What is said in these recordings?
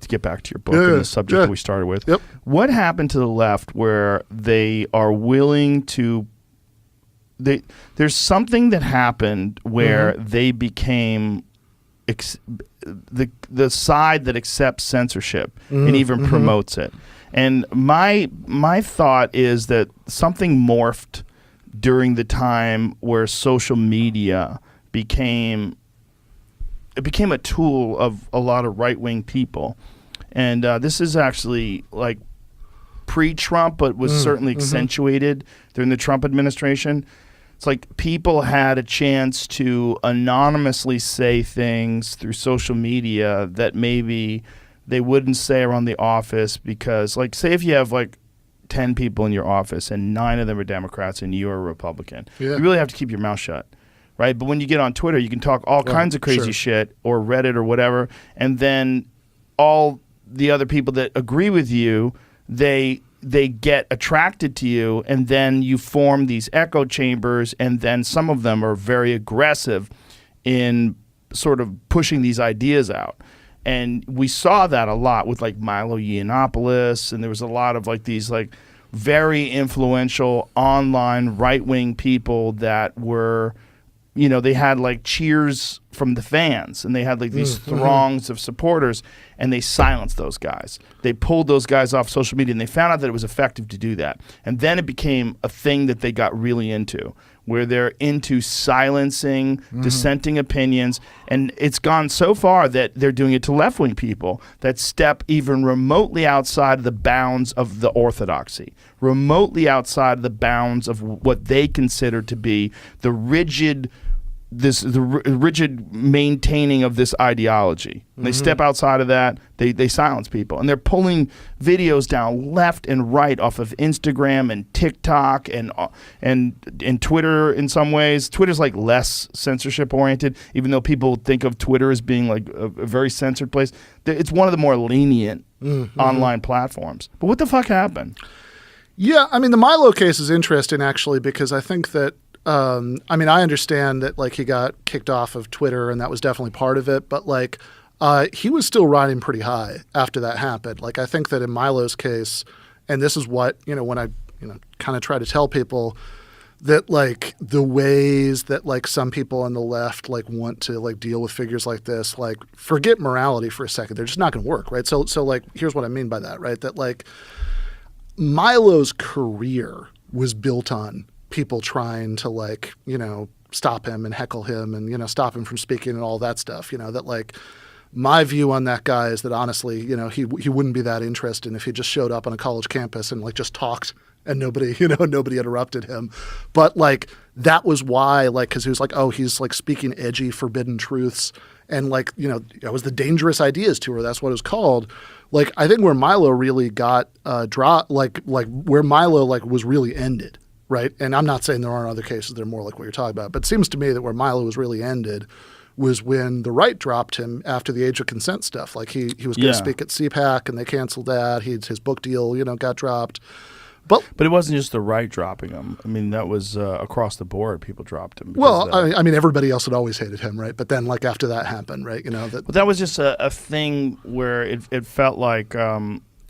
to get back to your book and the subject that we started with. Yep. What happened to the left where they are willing to? There's something that happened where they became the side that accepts censorship and even promotes it. And my thought is that something morphed during the time where social media became a tool of a lot of right-wing people. And this is actually like pre-Trump, but was certainly accentuated during the Trump administration. It's like people had a chance to anonymously say things through social media that maybe they wouldn't say around the office because, like, say if you have like 10 people in your office and 9 of them are Democrats and you're a Republican, you really have to keep your mouth shut. Right, but when you get on Twitter, you can talk all kinds of crazy shit, or Reddit or whatever, and then all the other people that agree with you, they get attracted to you, and then you form these echo chambers, and then some of them are very aggressive in sort of pushing these ideas out. And we saw that a lot with like Milo Yiannopoulos, and there was a lot of like these like very influential online right-wing people that were, you know, they had like cheers from the fans, and they had like these throngs of supporters, and they silenced those guys. They pulled those guys off social media, and they found out that it was effective to do that. And then it became a thing that they got really into, where they're into silencing dissenting opinions. And it's gone so far that they're doing it to left-wing people that step even remotely outside of the bounds of the orthodoxy, remotely outside of the bounds of what they consider to be the rigid maintaining of this ideology. They step outside of that, they silence people. And they're pulling videos down left and right off of Instagram and TikTok and Twitter in some ways. Twitter's like less censorship oriented, even though people think of Twitter as being like a very censored place. It's one of the more lenient online platforms. But what the fuck happened? Yeah, I mean, the Milo case is interesting actually, because I think that I mean, I understand that like he got kicked off of Twitter, and that was definitely part of it, but like he was still riding pretty high after that happened. Like I think that in Milo's case, and this is what, you know, when I, you know, kind of try to tell people that like the ways that like some people on the left like want to like deal with figures like this, like forget morality for a second. They're just not going to work, right? So like here's what I mean by that, right? That like Milo's career was built on people trying to like, you know, stop him and heckle him and, you know, stop him from speaking and all that stuff, you know, that like my view on that guy is that honestly, you know, he wouldn't be that interested if he just showed up on a college campus and like just talked and nobody interrupted him. But like that was why, like, because he was like, oh, he's like speaking edgy, forbidden truths. And like, you know, it was the Dangerous Ideas Tour. That's what it was called. Like, I think where Milo really got dropped, like where Milo like was really ended. Right. And I'm not saying there aren't other cases that are more like what you're talking about, but it seems to me that where Milo was really ended was when the right dropped him after the age of consent stuff. Like he was going to speak at CPAC and they canceled that. His book deal, you know, got dropped. But it wasn't just the right dropping him. I mean, that was across the board. People dropped him. Well, I mean, everybody else had always hated him, right? But then, like after that happened, right? You know that. But that was just a thing where it felt like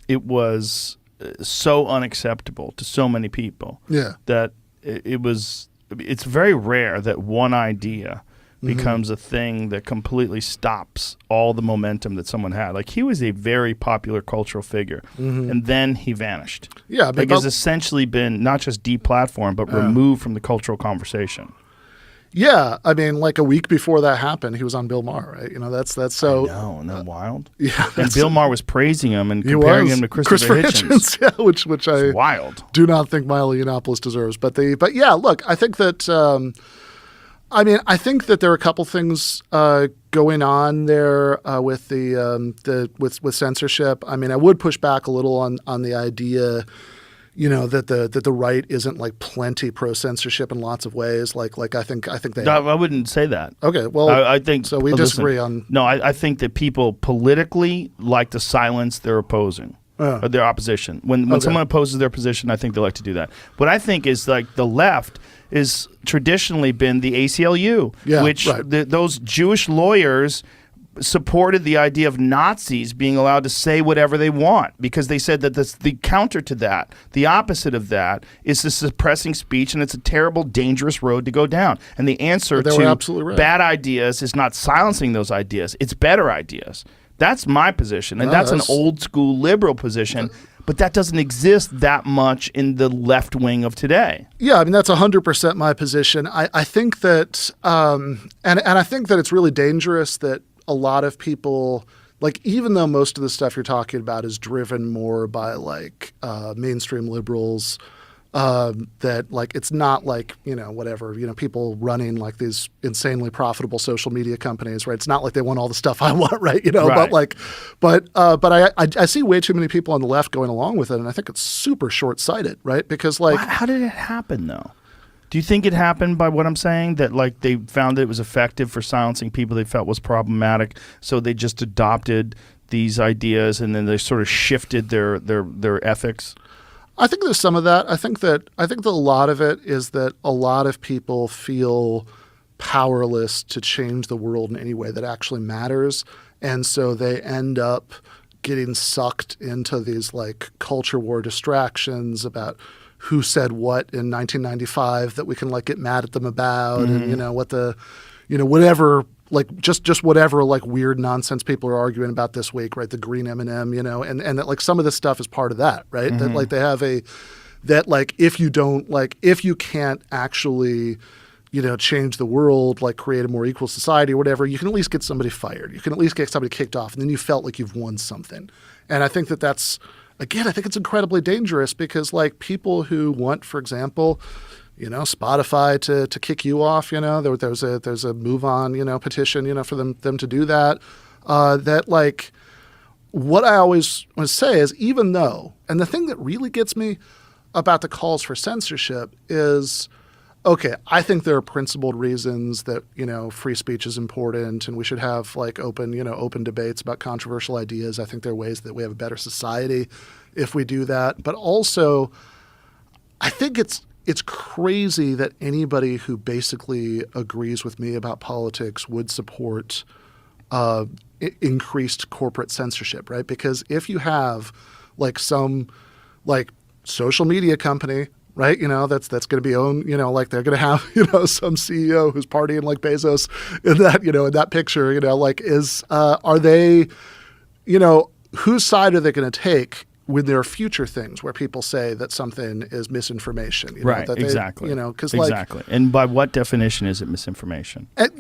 it was so unacceptable to so many people. Yeah. That it's very rare that one idea becomes a thing that completely stops all the momentum that someone had. Like he was a very popular cultural figure, and then he vanished. Yeah, like has essentially been not just deplatformed, but removed from the cultural conversation. Yeah, I mean, like a week before that happened, he was on Bill Maher, right? You know, that's so. No, isn't that wild? Yeah, and Bill Maher was praising him and comparing him to Christopher Hitchens. Yeah, which I wild. Do not think Milo Yiannopoulos deserves. But yeah, look, I think that. I mean, I think that there are a couple things going on there with with censorship. I mean, I would push back a little on the idea, you know, that the right isn't like plenty pro censorship in lots of ways. Like I think they. I wouldn't say that. Okay, well, I think so. We disagree on. No, I think that people politically like to silence their opposing. Or their opposition. When someone opposes their position, I think they like to do that. What I think is like the left is traditionally been the ACLU, which those Jewish lawyers supported the idea of Nazis being allowed to say whatever they want, because they said that the counter to that, the opposite of that, is the suppressing speech, and it's a terrible, dangerous road to go down. And the answer to bad ideas is not silencing those ideas; it's better ideas. That's my position, and that's an old school liberal position. But that doesn't exist that much in the left wing of today. Yeah, I mean, that's 100% my position. I think that, and I think that it's really dangerous that a lot of people, like, even though most of the stuff you're talking about is driven more by like mainstream liberals, that like it's not like, whatever, people running like these insanely profitable social media companies, right? It's not like they want all the stuff I want, right? Right. But I see way too many people on the left going along with it, and I think it's super short-sighted, right? Because like, how did it happen though? Do you think it happened by what I'm saying, that like they found that it was effective for silencing people they felt was problematic, so they just adopted these ideas and then they sort of shifted their ethics? I think there's some of that. I think that a lot of it is that a lot of people feel powerless to change the world in any way that actually matters, and so they end up getting sucked into these like culture war distractions about who said what in 1995 that we can like get mad at them about, and what the whatever, like just whatever like weird nonsense people are arguing about this week, right? The green M&M, and that like some of this stuff is part of that, right? That like they have that like if you can't actually change the world, like create a more equal society or whatever, you can at least get somebody fired. You can at least get somebody kicked off, and then you felt like you've won something. And I think that's, again, I think it's incredibly dangerous because like people who want, for example, Spotify to kick you off, there's a move on, petition, for them to do that. That like, what I always want to say is, even though, and the thing that really gets me about the calls for censorship is, okay, I think there are principled reasons that, free speech is important and we should have like open debates about controversial ideas. I think there are ways that we have a better society if we do that. But also, I think it's crazy that anybody who basically agrees with me about politics would support increased corporate censorship, right? Because if you have like some like social media company, right, that's going to be owned, like they're going to have, some CEO who's partying like Bezos in that picture, like are they, whose side are they going to take when there are future things where people say that something is misinformation? Right, that exactly. Because exactly. And by what definition is it misinformation? Because